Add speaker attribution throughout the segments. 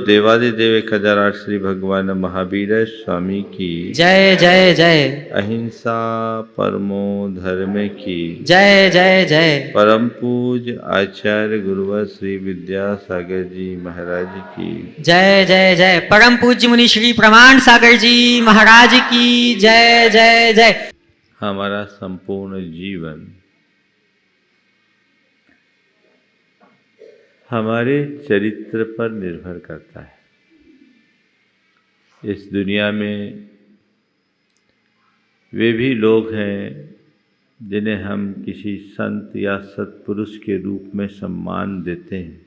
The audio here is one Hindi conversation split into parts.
Speaker 1: देवादिदेव 1008 श्री भगवान महावीर स्वामी की
Speaker 2: जय जय जय।
Speaker 1: अहिंसा परमो धर्म की
Speaker 2: जय जय जय।
Speaker 1: परम पूज आचार्य गुरुवर श्री विद्यासागर जी महाराज की
Speaker 2: जय जय जय। परम पूज्य मुनि श्री प्रमाण सागर जी महाराज की जय जय जय।
Speaker 1: हमारा संपूर्ण जीवन हमारे चरित्र पर निर्भर करता है। इस दुनिया में वे भी लोग हैं जिन्हें हम किसी संत या सत्पुरुष के रूप में सम्मान देते हैं,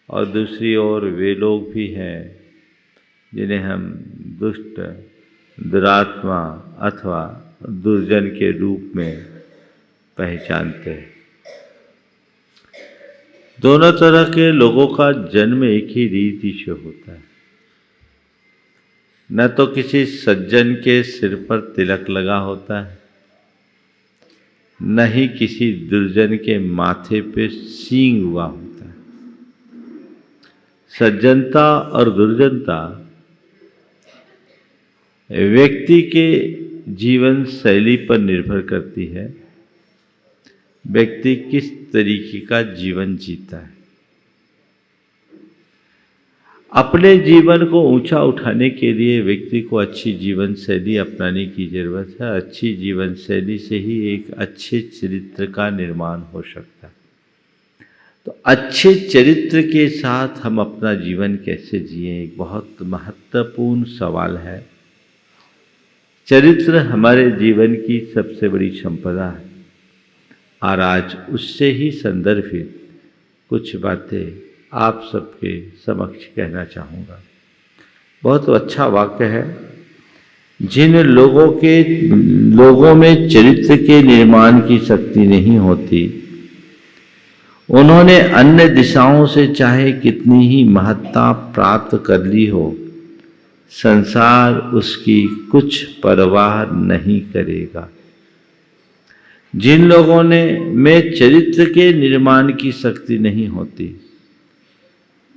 Speaker 1: और दूसरी ओर वे लोग भी हैं जिन्हें हम दुष्ट, दुरात्मा अथवा दुर्जन के रूप में पहचानते हैं। दोनों तरह के लोगों का जन्म एक ही रीति से होता है। न तो किसी सज्जन के सिर पर तिलक लगा होता है, न ही किसी दुर्जन के माथे पे सींग हुआ होता है। सज्जनता और दुर्जनता व्यक्ति के जीवन शैली पर निर्भर करती है। व्यक्ति किस तरीके का जीवन जीता है। अपने जीवन को ऊंचा उठाने के लिए व्यक्ति को अच्छी जीवन शैली अपनाने की जरूरत है। अच्छी जीवन शैली से ही एक अच्छे चरित्र का निर्माण हो सकता है। तो अच्छे चरित्र के साथ हम अपना जीवन कैसे जिएं, एक बहुत महत्वपूर्ण सवाल है। चरित्र हमारे जीवन की सबसे बड़ी संपदा है, और आज उससे ही संदर्भित कुछ बातें आप सबके समक्ष कहना चाहूँगा। बहुत अच्छा वाक्य है। जिन लोगों में चरित्र के निर्माण की शक्ति नहीं होती, उन्होंने अन्य दिशाओं से चाहे कितनी ही महत्ता प्राप्त कर ली हो, संसार उसकी कुछ परवाह नहीं करेगा। जिन लोगों में चरित्र के निर्माण की शक्ति नहीं होती,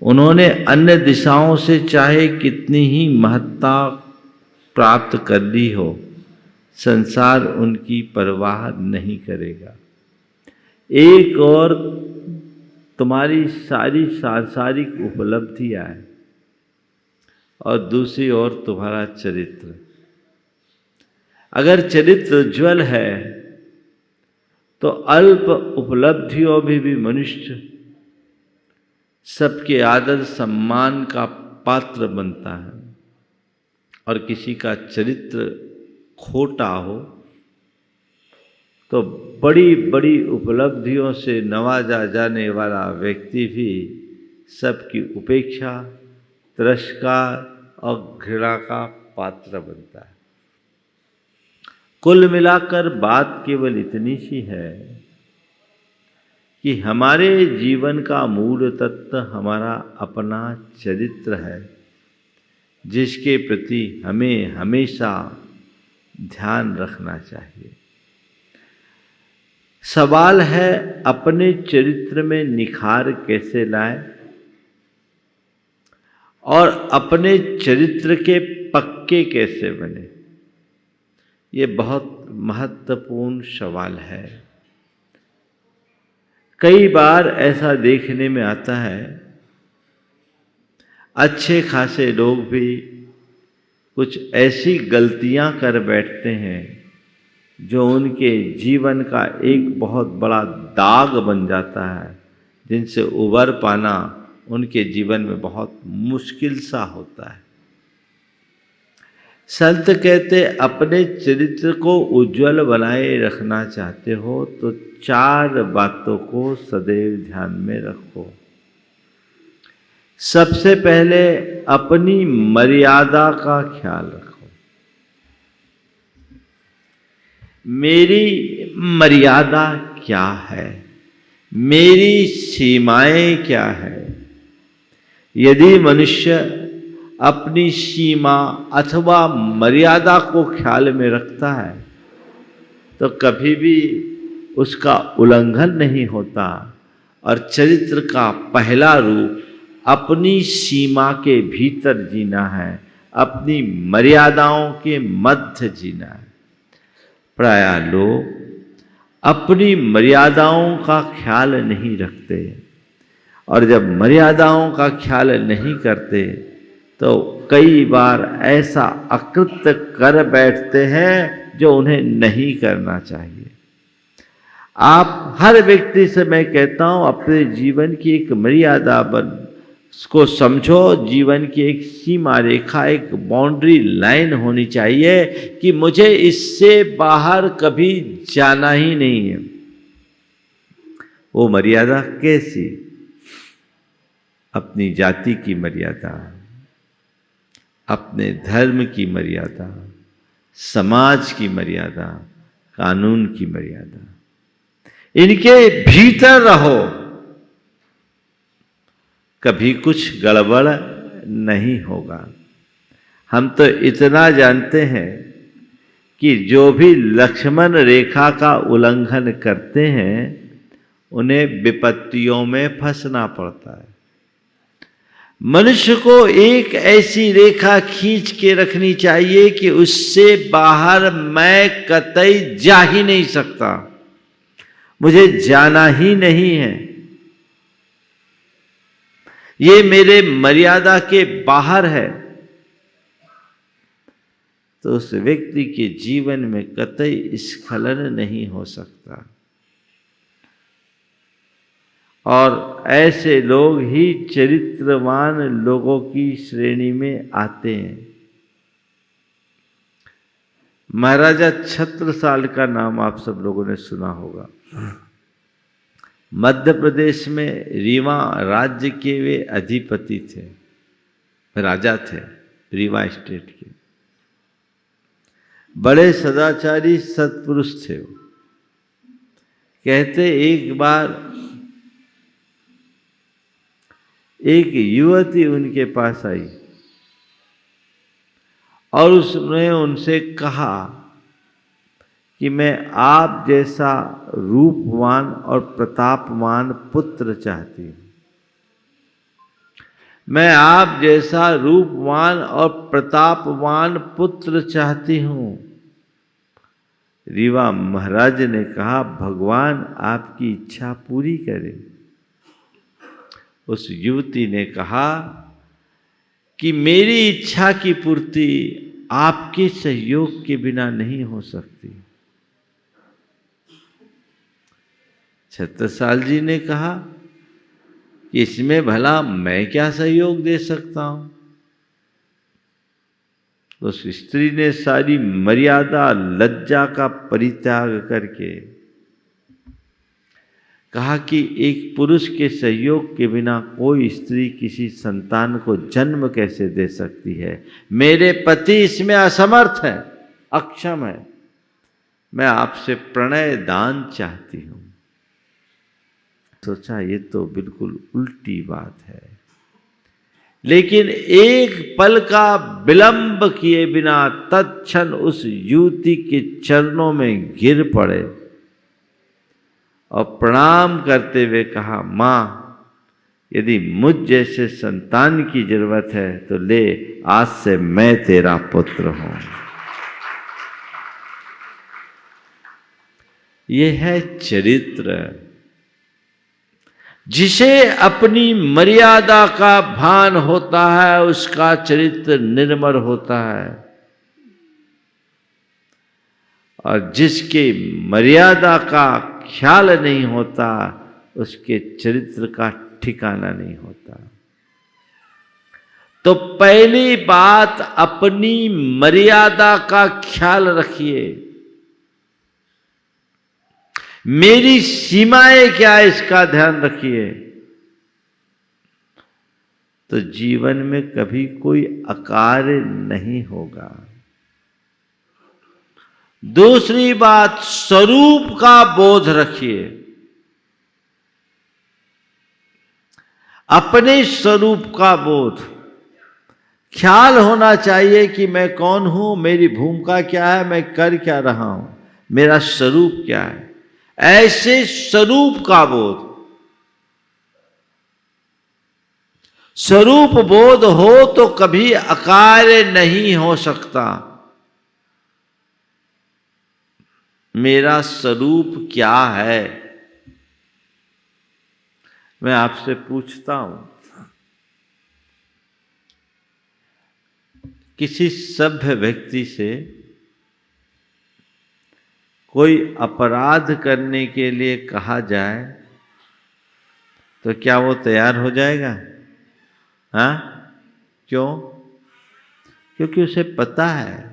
Speaker 1: उन्होंने अन्य दिशाओं से चाहे कितनी ही महत्ता प्राप्त कर ली हो, संसार उनकी परवाह नहीं करेगा। एक और तुम्हारी सारी सांसारिक उपलब्धियां हैं, और दूसरी ओर तुम्हारा चरित्र। अगर चरित्र उज्ज्वल है तो अल्प उपलब्धियों में भी मनुष्य सबके आदर सम्मान का पात्र बनता है। और किसी का चरित्र खोटा हो तो बड़ी बड़ी उपलब्धियों से नवाजा जाने वाला व्यक्ति भी सबकी उपेक्षा, तिरस्कार और घृणा का पात्र बनता है। कुल मिलाकर बात केवल इतनी सी है कि हमारे जीवन का मूल तत्व हमारा अपना चरित्र है, जिसके प्रति हमें हमेशा ध्यान रखना चाहिए। सवाल है, अपने चरित्र में निखार कैसे लाएं और अपने चरित्र के पक्के कैसे बने। ये बहुत महत्वपूर्ण सवाल है। कई बार ऐसा देखने में आता है, अच्छे खासे लोग भी कुछ ऐसी गलतियां कर बैठते हैं जो उनके जीवन का एक बहुत बड़ा दाग बन जाता है, जिनसे उबर पाना उनके जीवन में बहुत मुश्किल सा होता है। संत कहते, अपने चरित्र को उज्जवल बनाए रखना चाहते हो तो 4 बातों को सदैव ध्यान में रखो। सबसे पहले अपनी मर्यादा का ख्याल रखो। मेरी मर्यादा क्या है, मेरी सीमाएं क्या है। यदि मनुष्य अपनी सीमा अथवा मर्यादा को ख्याल में रखता है तो कभी भी उसका उल्लंघन नहीं होता, और चरित्र का पहला रूप अपनी सीमा के भीतर जीना है, अपनी मर्यादाओं के मध्य जीना है। प्रायः लोग अपनी मर्यादाओं का ख्याल नहीं रखते, और जब मर्यादाओं का ख्याल नहीं करते तो कई बार ऐसा अकृत्य कर बैठते हैं जो उन्हें नहीं करना चाहिए। आप हर व्यक्ति से मैं कहता हूं, अपने जीवन की एक मर्यादा को समझो, जीवन की एक सीमा रेखा, एक बाउंड्री लाइन होनी चाहिए कि मुझे इससे बाहर कभी जाना ही नहीं है। वो मर्यादा कैसी? अपनी जाति की मर्यादा, अपने धर्म की मर्यादा, समाज की मर्यादा, कानून की मर्यादा, इनके भीतर रहो, कभी कुछ गड़बड़ नहीं होगा। हम तो इतना जानते हैं कि जो भी लक्ष्मण रेखा का उल्लंघन करते हैं उन्हें विपत्तियों में फंसना पड़ता है। मनुष्य को एक ऐसी रेखा खींच के रखनी चाहिए कि उससे बाहर मैं कतई जा ही नहीं सकता, मुझे जाना ही नहीं है, ये मेरे मर्यादा के बाहर है। तो उस व्यक्ति के जीवन में कतई स्खलन नहीं हो सकता, और ऐसे लोग ही चरित्रवान लोगों की श्रेणी में आते हैं। महाराजा छत्रसाल का नाम आप सब लोगों ने सुना होगा। मध्य प्रदेश में रीवा राज्य के वे अधिपति थे, राजा थे रीवा स्टेट के। बड़े सदाचारी सत्पुरुष थे वो। कहते एक बार एक युवती उनके पास आई और उसने उनसे कहा कि मैं आप जैसा रूपवान और प्रतापवान पुत्र चाहती हूँ, मैं आप जैसा रूपवान और प्रतापवान पुत्र चाहती हूँ। रीवा महाराज ने कहा, भगवान आपकी इच्छा पूरी करे। उस युवती ने कहा कि मेरी इच्छा की पूर्ति आपके सहयोग के बिना नहीं हो सकती। छत्रसाल जी ने कहा कि इसमें भला मैं क्या सहयोग दे सकता हूं। उस स्त्री ने सारी मर्यादा लज्जा का परित्याग करके कहा कि एक पुरुष के सहयोग के बिना कोई स्त्री किसी संतान को जन्म कैसे दे सकती है। मेरे पति इसमें असमर्थ है, अक्षम है, मैं आपसे प्रणय दान चाहती हूं। सोचा ये तो बिल्कुल उल्टी बात है, लेकिन एक पल का विलंब किए बिना तत्क्षण उस युवती के चरणों में गिर पड़े और प्रणाम करते हुए कहा, माँ यदि मुझ जैसे संतान की जरूरत है तो ले, आज से मैं तेरा पुत्र हूं। यह है चरित्र। जिसे अपनी मर्यादा का भान होता है उसका चरित्र निर्मल होता है, और जिसके मर्यादा का ख्याल नहीं होता उसके चरित्र का ठिकाना नहीं होता। तो पहली बात, अपनी मर्यादा का ख्याल रखिए। मेरी सीमाएं क्या है इसका ध्यान रखिए, तो जीवन में कभी कोई अकार्य नहीं होगा। दूसरी बात, स्वरूप का बोध रखिए। अपने स्वरूप का बोध, ख्याल होना चाहिए कि मैं कौन हूं, मेरी भूमिका क्या है, मैं कर क्या रहा हूं, मेरा स्वरूप क्या है। ऐसे स्वरूप का बोध, स्वरूप बोध हो तो कभी अकार्य नहीं हो सकता। मेरा स्वरूप क्या है, मैं आपसे पूछता हूं। किसी सभ्य व्यक्ति से कोई अपराध करने के लिए कहा जाए तो क्या वो तैयार हो जाएगा? हाँ? क्यों? क्योंकि उसे पता है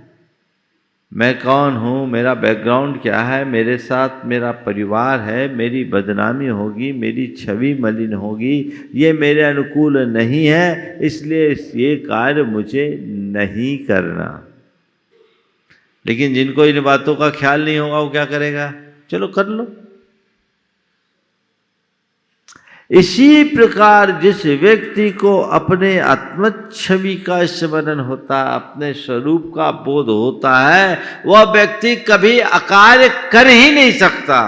Speaker 1: मैं कौन हूँ, मेरा बैकग्राउंड क्या है, मेरे साथ मेरा परिवार है, मेरी बदनामी होगी, मेरी छवि मलिन होगी, ये मेरे अनुकूल नहीं है, इसलिए ये कार्य मुझे नहीं करना। लेकिन जिनको इन बातों का ख्याल नहीं होगा वो क्या करेगा? चलो कर लो। इसी प्रकार जिस व्यक्ति को अपने आत्मछवि का स्मरण होता है, अपने स्वरूप का बोध होता है, वह व्यक्ति कभी अकार्य कर ही नहीं सकता।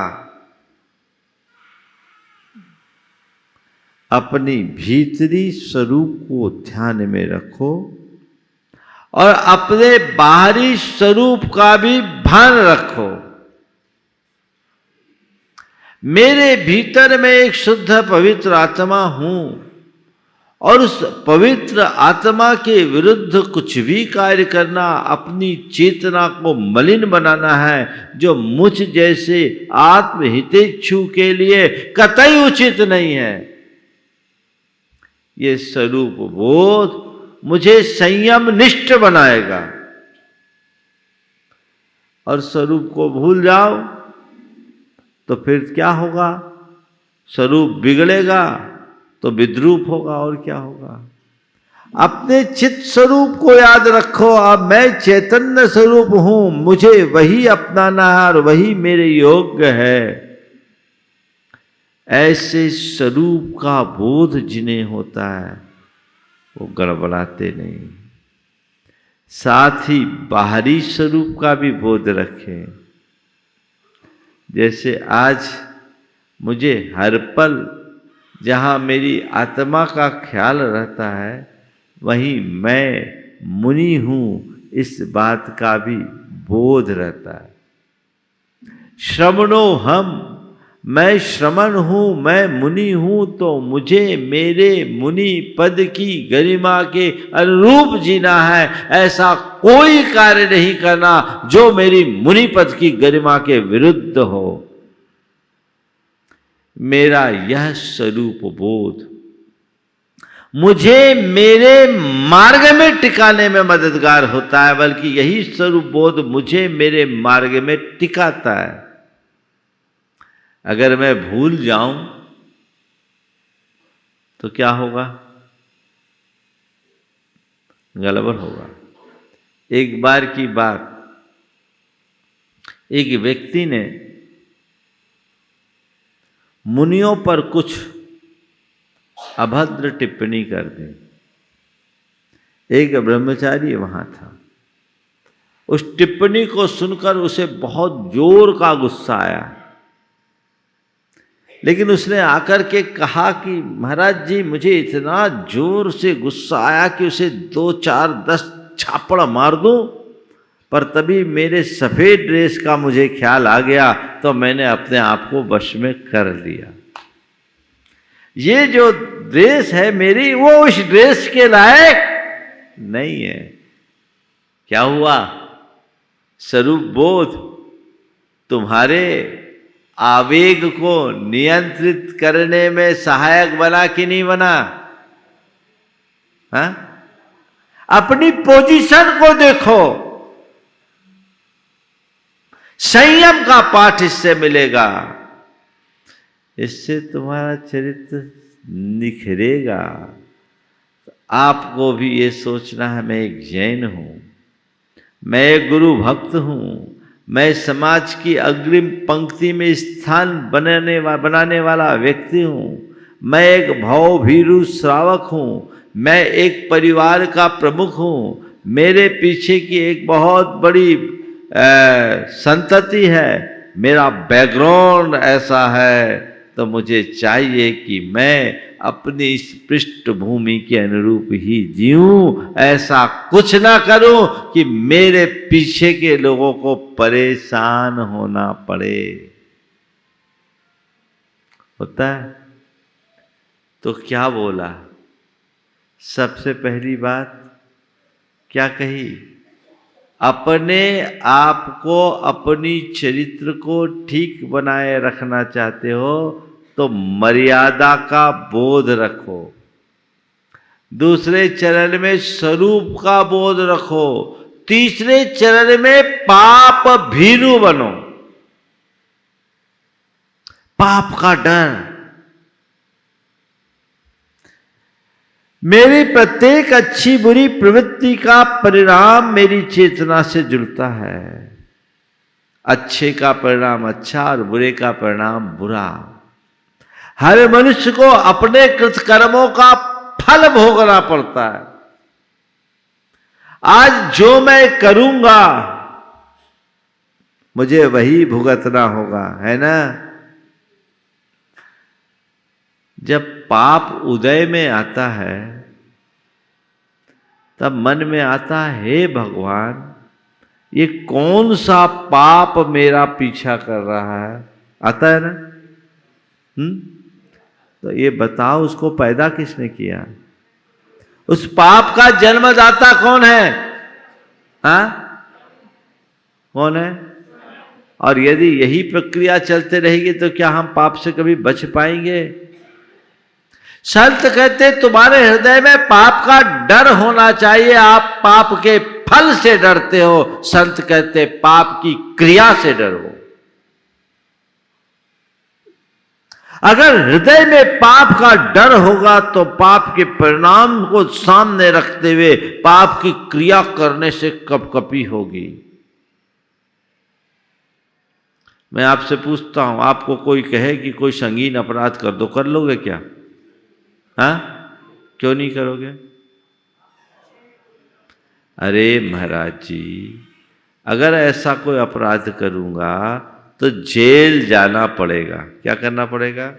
Speaker 1: अपनी भीतरी स्वरूप को ध्यान में रखो और अपने बाहरी स्वरूप का भी भान रखो। मेरे भीतर में एक शुद्ध पवित्र आत्मा हूं और उस पवित्र आत्मा के विरुद्ध कुछ भी कार्य करना अपनी चेतना को मलिन बनाना है, जो मुझ जैसे आत्महितेच्छु के लिए कतई उचित नहीं है। ये स्वरूप बोध मुझे संयम निष्ठ बनाएगा। और स्वरूप को भूल जाओ तो फिर क्या होगा? स्वरूप बिगड़ेगा तो विद्रूप होगा, और क्या होगा? अपने चित्त स्वरूप को याद रखो। अब मैं चैतन्य स्वरूप हूं, मुझे वही अपनाना है और वही मेरे योग्य है। ऐसे स्वरूप का बोध जिन्हें होता है वो गड़बड़ाते नहीं। साथ ही बाहरी स्वरूप का भी बोध रखें। जैसे आज मुझे हर पल जहाँ मेरी आत्मा का ख्याल रहता है वहीं मैं मुनि हूँ, इस बात का भी बोध रहता है। श्रमणो हम, मैं श्रमण हूँ, मैं मुनि हूँ, तो मुझे मेरे मुनि पद की गरिमा के अनुरूप जीना है। ऐसा कोई कार्य नहीं करना जो मेरी मुनि पद की गरिमा के विरुद्ध हो। मेरा यह स्वरूप बोध मुझे मेरे मार्ग में टिकाने में मददगार होता है, बल्कि यही स्वरूप बोध मुझे मेरे मार्ग में टिकाता है। अगर मैं भूल जाऊं तो क्या होगा? गड़बड़ होगा। एक बार की बात, एक व्यक्ति ने मुनियों पर कुछ अभद्र टिप्पणी कर दी। एक ब्रह्मचारी वहां था। उस टिप्पणी को सुनकर उसे बहुत जोर का गुस्सा आया, लेकिन उसने आकर के कहा कि महाराज जी, मुझे इतना जोर से गुस्सा आया कि उसे 2, 4, 10 छापड़ मार दूं, पर तभी मेरे सफेद ड्रेस का मुझे ख्याल आ गया तो मैंने अपने आप को वश में कर लिया। ये जो ड्रेस है मेरी, वो उस ड्रेस के लायक नहीं है। क्या हुआ? स्वरूप बोध तुम्हारे आवेग को नियंत्रित करने में सहायक बना कि नहीं बना? हाँ? अपनी पोजीशन को देखो। संयम का पाठ इससे मिलेगा। इससे तुम्हारा चरित्र निखरेगा। आपको भी ये सोचना है, मैं एक जैन हूं, मैं एक गुरु भक्त हूं, मैं समाज की अग्रिम पंक्ति में स्थान बनाने वाला व्यक्ति हूँ, मैं एक भावभीरू श्रावक हूँ, मैं एक परिवार का प्रमुख हूँ, मेरे पीछे की एक बहुत बड़ी संतति है, मेरा बैकग्राउंड ऐसा है, तो मुझे चाहिए कि मैं अपनी इस पृष्ठभूमि के अनुरूप ही जीऊं, ऐसा कुछ ना करूं कि मेरे पीछे के लोगों को परेशान होना पड़े। होता है? तो क्या बोला? सबसे पहली बात क्या कही? अपने आप को, अपनी चरित्र को ठीक बनाए रखना चाहते हो तो मर्यादा का बोध रखो। दूसरे चरण में स्वरूप का बोध रखो। तीसरे चरण में पाप भीरु बनो। पाप का डर। मेरी प्रत्येक अच्छी बुरी प्रवृत्ति का परिणाम मेरी चेतना से जुड़ता है। अच्छे का परिणाम अच्छा और बुरे का परिणाम बुरा। हर मनुष्य को अपने कृतकर्मों का फल भोगना पड़ता है। आज जो मैं करूंगा मुझे वही भुगतना होगा, है ना? जब पाप उदय में आता है तब मन में आता है, हे भगवान, ये कौन सा पाप मेरा पीछा कर रहा है? आता है ना? तो ये बताओ, उसको पैदा किसने किया? उस पाप का जन्मदाता कौन है? हाँ, कौन है? और यदि यही प्रक्रिया चलते रहेगी तो क्या हम पाप से कभी बच पाएंगे? संत कहते तुम्हारे हृदय में पाप का डर होना चाहिए, आप पाप के फल से डरते हो। संत कहते पाप की क्रिया से डरो। अगर हृदय में पाप का डर होगा तो पाप के परिणाम को सामने रखते हुए पाप की क्रिया करने से कपकपी होगी। मैं आपसे पूछता हूं, आपको कोई कहे कि कोई संगीन अपराध कर दो, कर लोगे क्या? हाँ, क्यों नहीं करोगे? अरे महाराज जी, अगर ऐसा कोई अपराध करूंगा तो जेल जाना पड़ेगा। क्या करना पड़ेगा?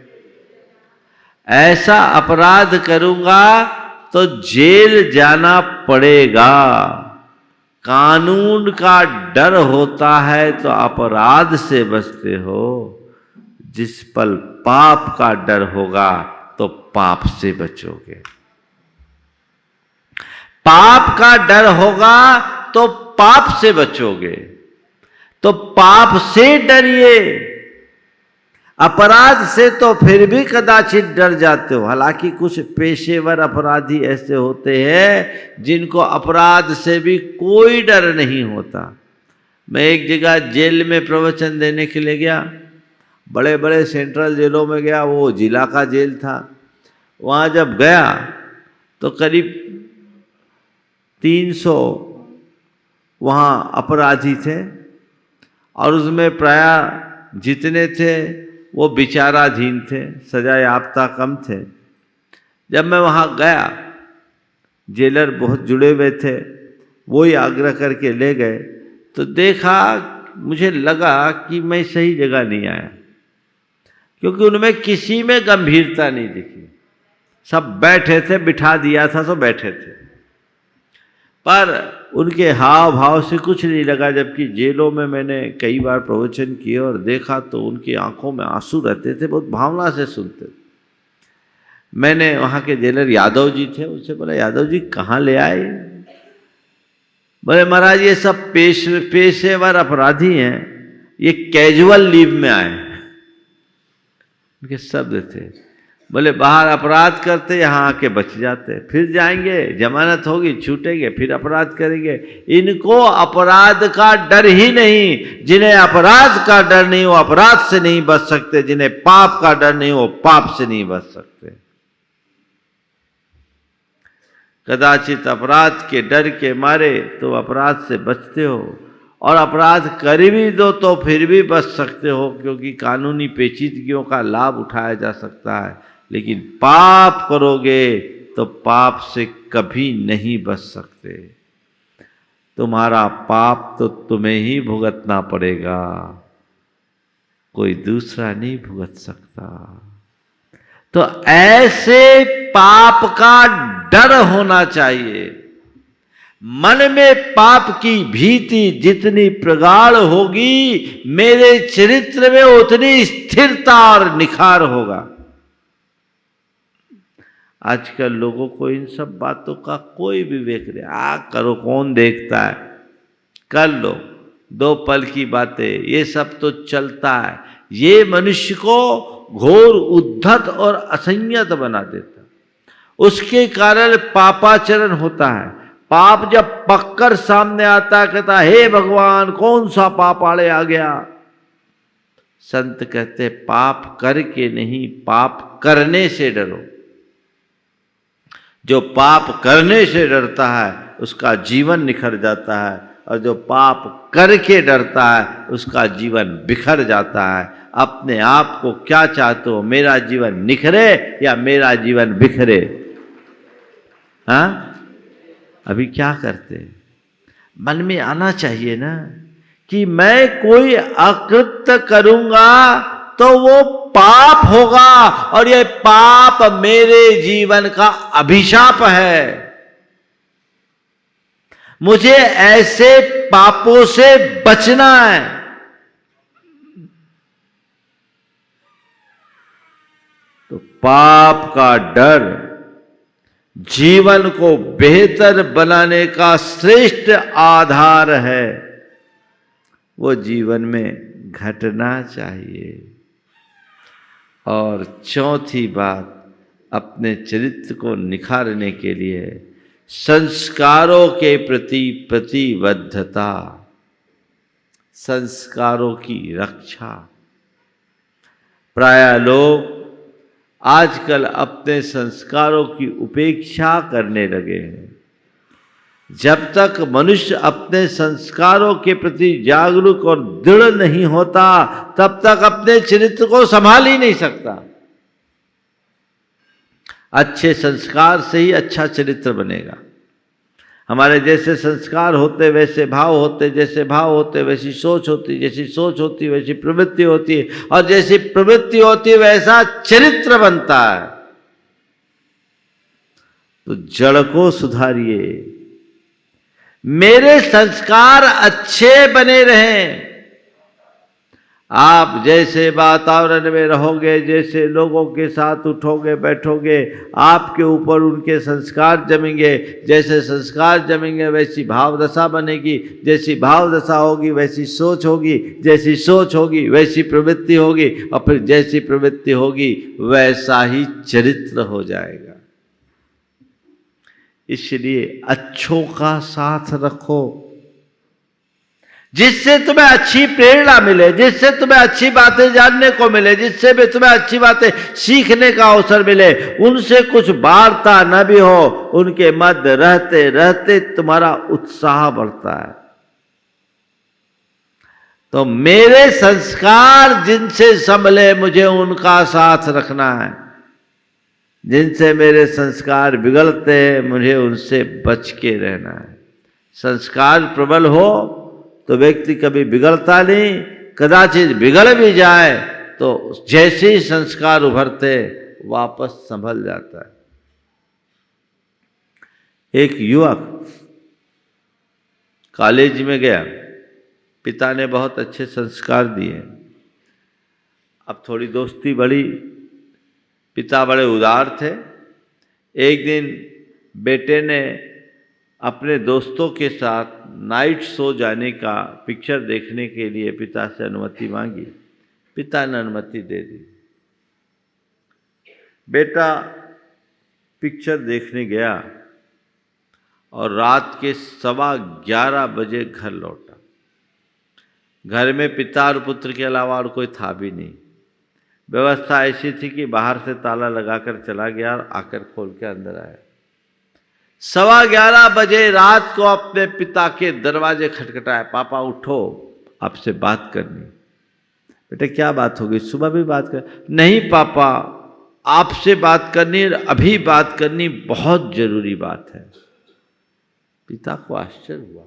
Speaker 1: ऐसा अपराध करूंगा तो जेल जाना पड़ेगा। कानून का डर होता है तो अपराध से बचते हो। जिस पल पाप का डर होगा तो पाप से बचोगे। पाप का डर होगा तो पाप से बचोगे। तो पाप से डरिए। अपराध से तो फिर भी कदाचित डर जाते हो। हालांकि कुछ पेशेवर अपराधी ऐसे होते हैं जिनको अपराध से भी कोई डर नहीं होता। मैं एक जगह जेल में प्रवचन देने के लिए गया। बड़े बड़े सेंट्रल जेलों में गया, वो जिला का जेल था। वहाँ जब गया तो करीब 300 वहाँ अपराधी थे और उसमें प्राय जितने थे वो विचाराधीन थे, सजा याफ्ता कम थे। जब मैं वहाँ गया, जेलर बहुत जुड़े हुए थे, वो ही आग्रह करके ले गए तो देखा, मुझे लगा कि मैं सही जगह नहीं आया, क्योंकि उनमें किसी में गंभीरता नहीं दिखी। सब बैठे थे, बिठा दिया था तो बैठे थे, पर उनके हाव भाव से कुछ नहीं लगा। जबकि जेलों में मैंने कई बार प्रवचन किए और देखा तो उनकी आंखों में आंसू रहते थे, बहुत भावना से सुनते थे। मैंने वहाँ के जेलर यादव जी थे, उनसे बोला, यादव जी कहाँ ले आए? बोले महाराज ये सब पेशेवर अपराधी हैं, ये कैजुअल लीव में आए। उनके शब्द थे। बोले बाहर अपराध करते, यहाँ आके बच जाते, फिर जाएंगे, जमानत होगी, छूटेंगे, फिर अपराध करेंगे। इनको अपराध का डर ही नहीं। जिन्हें अपराध का डर नहीं वो अपराध से नहीं बच सकते, जिन्हें पाप का डर नहीं वो पाप से नहीं बच सकते। कदाचित अपराध के डर के मारे तो अपराध से बचते हो, और अपराध कर भी दो तो फिर भी बच सकते हो, क्योंकि कानूनी पेचीदगियों का लाभ उठाया जा सकता है। लेकिन पाप करोगे तो पाप से कभी नहीं बच सकते। तुम्हारा पाप तो तुम्हें ही भुगतना पड़ेगा। कोई दूसरा नहीं भुगत सकता। तो ऐसे पाप का डर होना चाहिए। मन में पाप की भीति जितनी प्रगाढ़ होगी, मेरे चरित्र में उतनी स्थिरता और निखार होगा। आजकल लोगों को इन सब बातों का कोई विवेक नहीं। करो, कौन देखता है, कर लो, 2 पल की बातें, ये सब तो चलता है। ये मनुष्य को घोर उद्धत और असंयत बना देता। उसके कारण पापाचरण होता है। पाप जब पककर सामने आता, कहता हे भगवान कौन सा पाप आड़े आ गया। संत कहते पाप करके नहीं, पाप करने से डरो। जो पाप करने से डरता है उसका जीवन निखर जाता है, और जो पाप करके डरता है उसका जीवन बिखर जाता है। अपने आप को क्या चाहते हो, मेरा जीवन निखरे या मेरा जीवन बिखरे? हाँ, अभी क्या करते हैं? मन में आना चाहिए ना कि मैं कोई अकृत्य करूंगा तो वो पाप होगा, और ये पाप मेरे जीवन का अभिशाप है। मुझे ऐसे पापों से बचना है। तो पाप का डर जीवन को बेहतर बनाने का श्रेष्ठ आधार है। वो जीवन में घटना चाहिए। और चौथी बात, अपने चरित्र को निखारने के लिए संस्कारों के प्रति प्रतिबद्धता, संस्कारों की रक्षा। प्रायः लोग आजकल अपने संस्कारों की उपेक्षा करने लगे हैं। जब तक मनुष्य अपने संस्कारों के प्रति जागरूक और दृढ़ नहीं होता, तब तक अपने चरित्र को संभाल ही नहीं सकता। अच्छे संस्कार से ही अच्छा चरित्र बनेगा। हमारे जैसे संस्कार होते वैसे भाव होते, जैसे भाव होते वैसी सोच होती, जैसी सोच होती वैसी प्रवृत्ति होती है, और जैसी प्रवृत्ति होती है वैसा चरित्र बनता है। तो जड़ को सुधारिए, मेरे संस्कार अच्छे बने रहें। आप जैसे वातावरण में रहोगे, जैसे लोगों के साथ उठोगे बैठोगे, आपके ऊपर उनके संस्कार जमेंगे। जैसे संस्कार जमेंगे वैसी भाव दशा बनेगी, जैसी भाव दशा होगी वैसी सोच होगी, जैसी सोच होगी वैसी प्रवृत्ति होगी, और फिर जैसी प्रवृत्ति होगी वैसा ही चरित्र हो जाएगा। इसलिए अच्छों का साथ रखो, जिससे तुम्हें अच्छी प्रेरणा मिले, जिससे तुम्हें अच्छी बातें जानने को मिले, जिससे भी तुम्हें अच्छी बातें सीखने का अवसर मिले। उनसे कुछ वार्ता न भी हो, उनके मध्य रहते रहते तुम्हारा उत्साह बढ़ता है। तो मेरे संस्कार जिनसे संभले, मुझे उनका साथ रखना है। जिनसे मेरे संस्कार बिगड़ते हैं, मुझे उनसे बच के रहना है। संस्कार प्रबल हो तो व्यक्ति कभी बिगड़ता नहीं, कदाचित बिगड़ भी जाए तो जैसे ही संस्कार उभरते वापस संभल जाता है। एक युवक कॉलेज में गया, पिता ने बहुत अच्छे संस्कार दिए। अब थोड़ी दोस्ती बढ़ी, पिता बड़े उदार थे। एक दिन बेटे ने अपने दोस्तों के साथ नाइट शो जाने का, पिक्चर देखने के लिए पिता से अनुमति मांगी। पिता ने अनुमति दे दी। बेटा पिक्चर देखने गया और रात के 11:15 बजे घर लौटा। घर में पिता और पुत्र के अलावा और कोई था भी नहीं। व्यवस्था ऐसी थी कि बाहर से ताला लगाकर चला गया और आकर खोल के अंदर आया। 11:15 बजे रात को अपने पिता के दरवाजे खटखटाए, पापा उठो, आपसे बात करनी। बेटे क्या बात होगी? सुबह भी बात कर? नहीं पापा, आपसे बात करनी, अभी बात करनी, बहुत जरूरी बात है। पिता को आश्चर्य हुआ,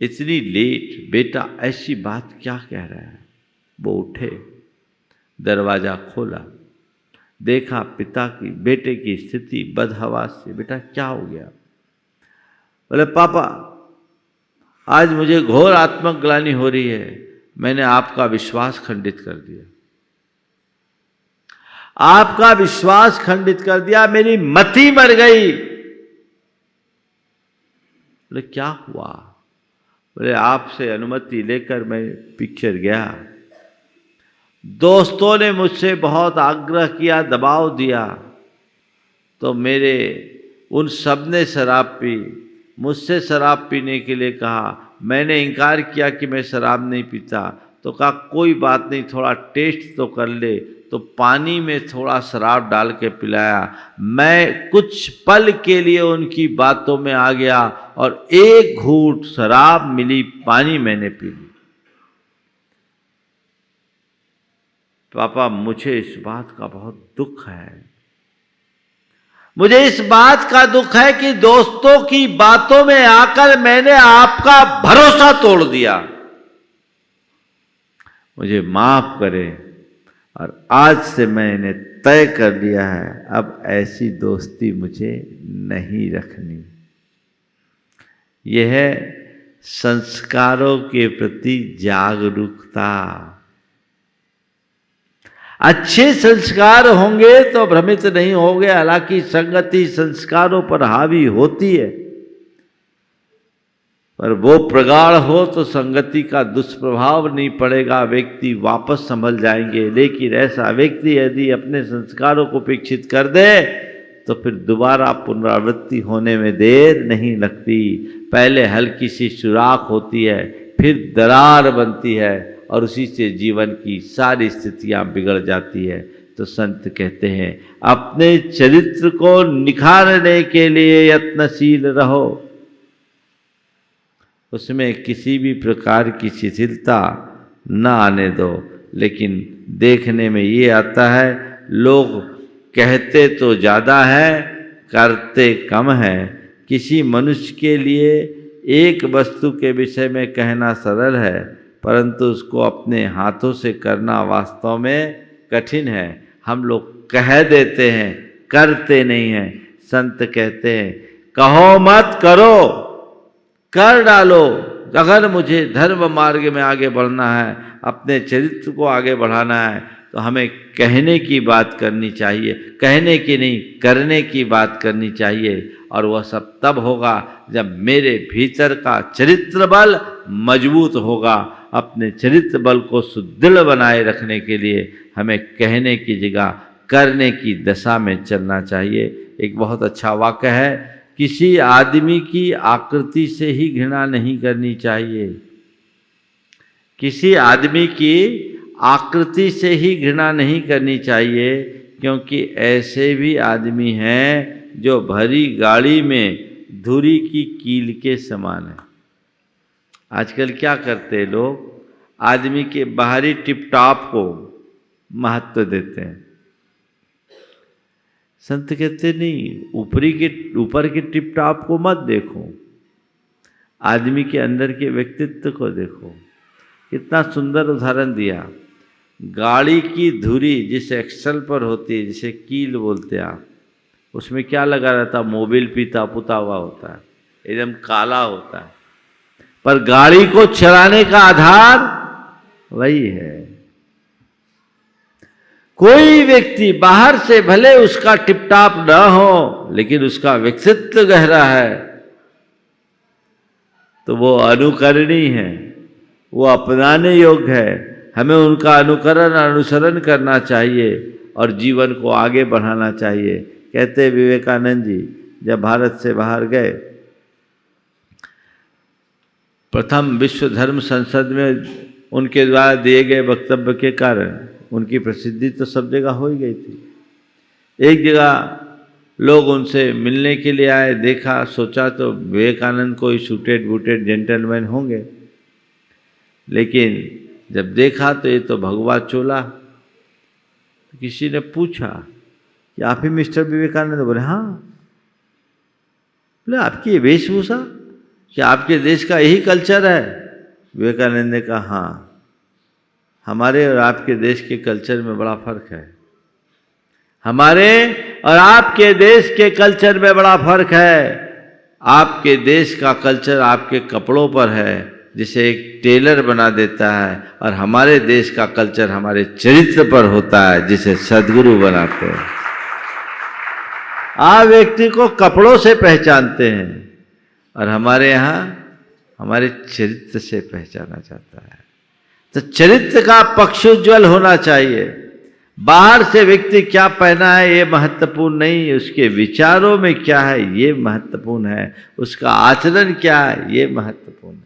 Speaker 1: इतनी लेट बेटा ऐसी बात क्या कह रहा है? वो उठे, दरवाज़ा खोला, देखा पिता की बेटे की स्थिति बदहवास से। बेटा क्या हो गया? बोले पापा आज मुझे घोर आत्मग्लानि हो रही है, मैंने आपका विश्वास खंडित कर दिया, आपका विश्वास खंडित कर दिया, मेरी मति मर गई। बोले क्या हुआ? बोले आपसे अनुमति लेकर मैं पिक्चर गया, दोस्तों ने मुझसे बहुत आग्रह किया, दबाव दिया, तो मेरे उन सब ने शराब पी, मुझसे शराब पीने के लिए कहा, मैंने इनकार किया कि मैं शराब नहीं पीता, तो कहा कोई बात नहीं, थोड़ा टेस्ट तो कर ले, तो पानी में थोड़ा शराब डाल के पिलाया। मैं कुछ पल के लिए उनकी बातों में आ गया और एक घूंट शराब मिली पानी मैंने पी ली। पापा मुझे इस बात का बहुत दुख है, मुझे इस बात का दुख है कि दोस्तों की बातों में आकर मैंने आपका भरोसा तोड़ दिया, मुझे माफ करें। और आज से मैंने तय कर लिया है अब ऐसी दोस्ती मुझे नहीं रखनी। यह है संस्कारों के प्रति जागरूकता। अच्छे संस्कार होंगे तो भ्रमित नहीं होंगे, हालांकि संगति संस्कारों पर हावी होती है, पर वो प्रगाढ़ हो तो संगति का दुष्प्रभाव नहीं पड़ेगा, व्यक्ति वापस संभल जाएंगे। लेकिन ऐसा व्यक्ति यदि अपने संस्कारों को उपेक्षित कर दे तो फिर दोबारा पुनरावृत्ति होने में देर नहीं लगती। पहले हल्की सी सुराख होती है, फिर दरार बनती है और उसी से जीवन की सारी स्थितियां बिगड़ जाती है। तो संत कहते हैं अपने चरित्र को निखारने के लिए यत्नशील रहो, उसमें किसी भी प्रकार की शिथिलता न आने दो। लेकिन देखने में ये आता है लोग कहते तो ज़्यादा है, करते कम है। किसी मनुष्य के लिए एक वस्तु के विषय में कहना सरल है, परंतु उसको अपने हाथों से करना वास्तव में कठिन है। हम लोग कह देते हैं, करते नहीं हैं। संत कहते हैं कहो मत करो, कर डालो। अगर मुझे धर्म मार्ग में आगे बढ़ना है, अपने चरित्र को आगे बढ़ाना है, तो हमें कहने की बात करनी चाहिए, कहने की नहीं करने की बात करनी चाहिए। और वह सब तब होगा जब मेरे भीतर का चरित्र बल मजबूत होगा। अपने चरित्र बल को सुदृढ़ बनाए रखने के लिए हमें कहने की जगह करने की दशा में चलना चाहिए। एक बहुत अच्छा वाक्य है, किसी आदमी की आकृति से ही घृणा नहीं करनी चाहिए। किसी आदमी की आकृति से ही घृणा नहीं करनी चाहिए, क्योंकि ऐसे भी आदमी हैं जो भरी गाड़ी में धुरी की कील के समान है। आजकल क्या करते हैं लोग, आदमी के बाहरी टिपटॉप को महत्व देते हैं। संत कहते नहीं, ऊपर के टिपटॉप को मत देखो, आदमी के अंदर के व्यक्तित्व को देखो। कितना सुंदर उदाहरण दिया। गाड़ी की धुरी जिस एक्सल पर होती है, जिसे कील बोलते हैं आप, उसमें क्या लगा रहता? मोबिल पीता पुता हुआ होता है, एकदम काला होता है, पर गाड़ी को चलाने का आधार वही है। कोई व्यक्ति बाहर से भले उसका टिपटाप न हो, लेकिन उसका व्यक्तित्व गहरा है, तो वो अनुकरणीय है, वो अपनाने योग्य है। हमें उनका अनुसरण करना चाहिए और जीवन को आगे बढ़ाना चाहिए। कहते विवेकानंद जी जब भारत से बाहर गए, प्रथम विश्व धर्म संसद में उनके द्वारा दिए गए वक्तव्य के कारण उनकी प्रसिद्धि तो सब जगह हो ही गई थी। एक जगह लोग उनसे मिलने के लिए आए, देखा, सोचा तो विवेकानंद कोई सूटेड बूटेड जेंटलमैन होंगे, लेकिन जब देखा तो ये तो भगवा चोला। किसी ने पूछा कि आप ही मिस्टर विवेकानंद? बोले हाँ। बोले आपकी ये वेशभूषा, क्या आपके देश का यही कल्चर है? विवेकानंद ने कहा हाँ, हमारे और आपके देश के कल्चर में बड़ा फर्क है। हमारे और आपके देश के कल्चर में बड़ा फर्क है। आपके देश का कल्चर आपके कपड़ों पर है, जिसे एक टेलर बना देता है, और हमारे देश का कल्चर हमारे चरित्र पर होता है, जिसे सद्गुरु बनाते हैं। आप व्यक्ति को कपड़ों से पहचानते हैं, और हमारे यहाँ हमारे चरित्र से पहचाना जाता है। तो चरित्र का पक्ष उज्ज्वल होना चाहिए। बाहर से व्यक्ति क्या पहना है ये महत्वपूर्ण नहीं, उसके विचारों में क्या है ये महत्वपूर्ण है, उसका आचरण क्या है ये महत्वपूर्ण है।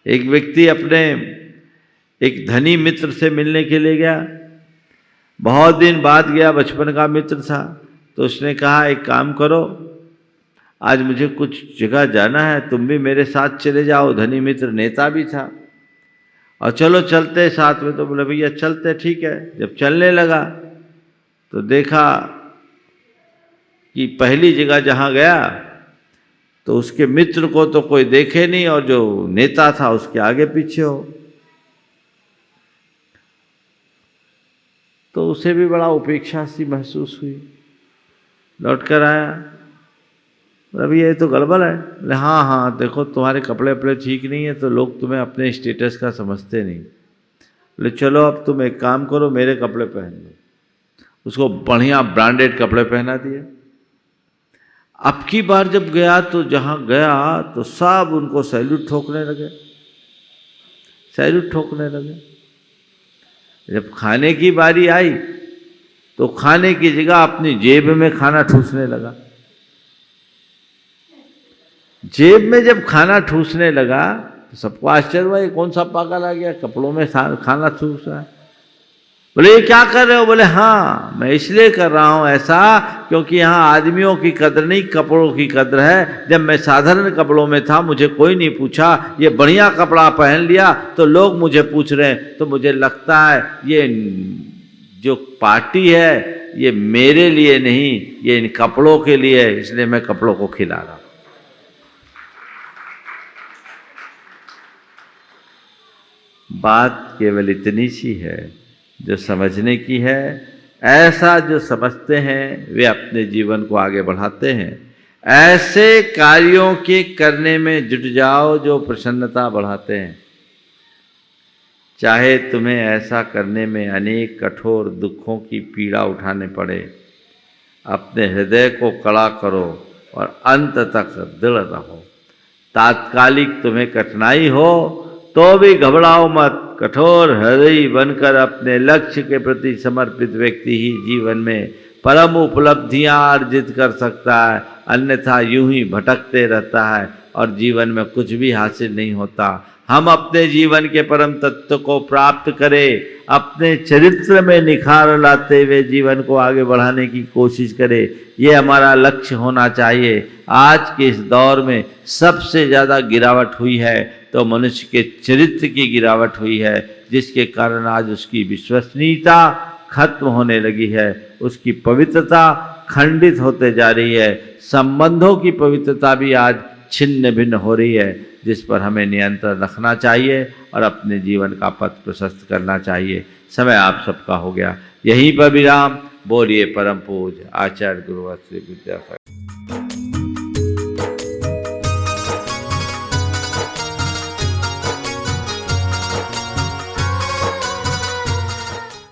Speaker 1: एक व्यक्ति अपने एक धनी मित्र से मिलने के लिए गया, बहुत दिन बाद गया, बचपन का मित्र था। तो उसने कहा एक काम करो, आज मुझे कुछ जगह जाना है, तुम भी मेरे साथ चले जाओ। धनी मित्र नेता भी था, और चलो चलते साथ में। तो बोले भैया चलते, ठीक है। जब चलने लगा तो देखा कि पहली जगह जहाँ गया तो उसके मित्र को तो कोई देखे नहीं, और जो नेता था उसके आगे पीछे हो। तो उसे भी बड़ा उपेक्षा सी महसूस हुई। लौट कर आया, अभी ये तो गड़बड़ है। बोले हाँ हाँ, देखो तुम्हारे कपड़े वपड़े ठीक नहीं है तो लोग तुम्हें अपने स्टेटस का समझते नहीं। बोले चलो अब तुम एक काम करो, मेरे कपड़े पहन लो। उसको बढ़िया ब्रांडेड कपड़े पहना दिए। अब की बार जब गया तो जहाँ गया तो सब उनको सैल्यूट ठोकने लगे, सैल्यूट ठोकने लगे। जब खाने की बारी आई तो खाने की जगह अपनी जेब में खाना ठूसने लगा। जेब में जब खाना ठूसने लगा तो सबको आश्चर्य हुआ, ये कौन सा पागल आ गया, कपड़ों में खाना ठूस रहा है। बोले ये क्या कर रहे हो? बोले हाँ मैं इसलिए कर रहा हूँ ऐसा क्योंकि यहाँ आदमियों की कदर नहीं, कपड़ों की कदर है। जब मैं साधारण कपड़ों में था मुझे कोई नहीं पूछा, ये बढ़िया कपड़ा पहन लिया तो लोग मुझे पूछ रहे हैं। तो मुझे लगता है ये जो पार्टी है ये मेरे लिए नहीं, ये इन कपड़ों के लिए है, इसलिए मैं कपड़ों को खिला रहा हूँ। बात केवल इतनी सी है जो समझने की है। ऐसा जो समझते हैं वे अपने जीवन को आगे बढ़ाते हैं। ऐसे कार्यों के करने में जुट जाओ जो प्रसन्नता बढ़ाते हैं। चाहे तुम्हें ऐसा करने में अनेक कठोर दुखों की पीड़ा उठाने पड़े, अपने हृदय को कड़ा करो और अंत तक दृढ़ रहो। तात्कालिक तुम्हें कठिनाई हो तो भी घबराओ मत। कठोर हृदय बनकर अपने लक्ष्य के प्रति समर्पित व्यक्ति ही जीवन में परम उपलब्धियां अर्जित कर सकता है, अन्यथा यूं ही भटकते रहता है और जीवन में कुछ भी हासिल नहीं होता। हम अपने जीवन के परम तत्व को प्राप्त करें, अपने चरित्र में निखार लाते हुए जीवन को आगे बढ़ाने की कोशिश करें, ये हमारा लक्ष्य होना चाहिए। आज के इस दौर में सबसे ज़्यादा गिरावट हुई है तो मनुष्य के चरित्र की गिरावट हुई है, जिसके कारण आज उसकी विश्वसनीयता खत्म होने लगी है, उसकी पवित्रता खंडित होते जा रही है, संबंधों की पवित्रता भी आज छिन्न भिन्न हो रही है, जिस पर हमें नियंत्रण रखना चाहिए और अपने जीवन का पथ प्रशस्त करना चाहिए। समय आप सबका हो गया, यहीं पर विराम। बोलिए परम पूज्य आचार्य गुरुवर श्री विद्यासागर।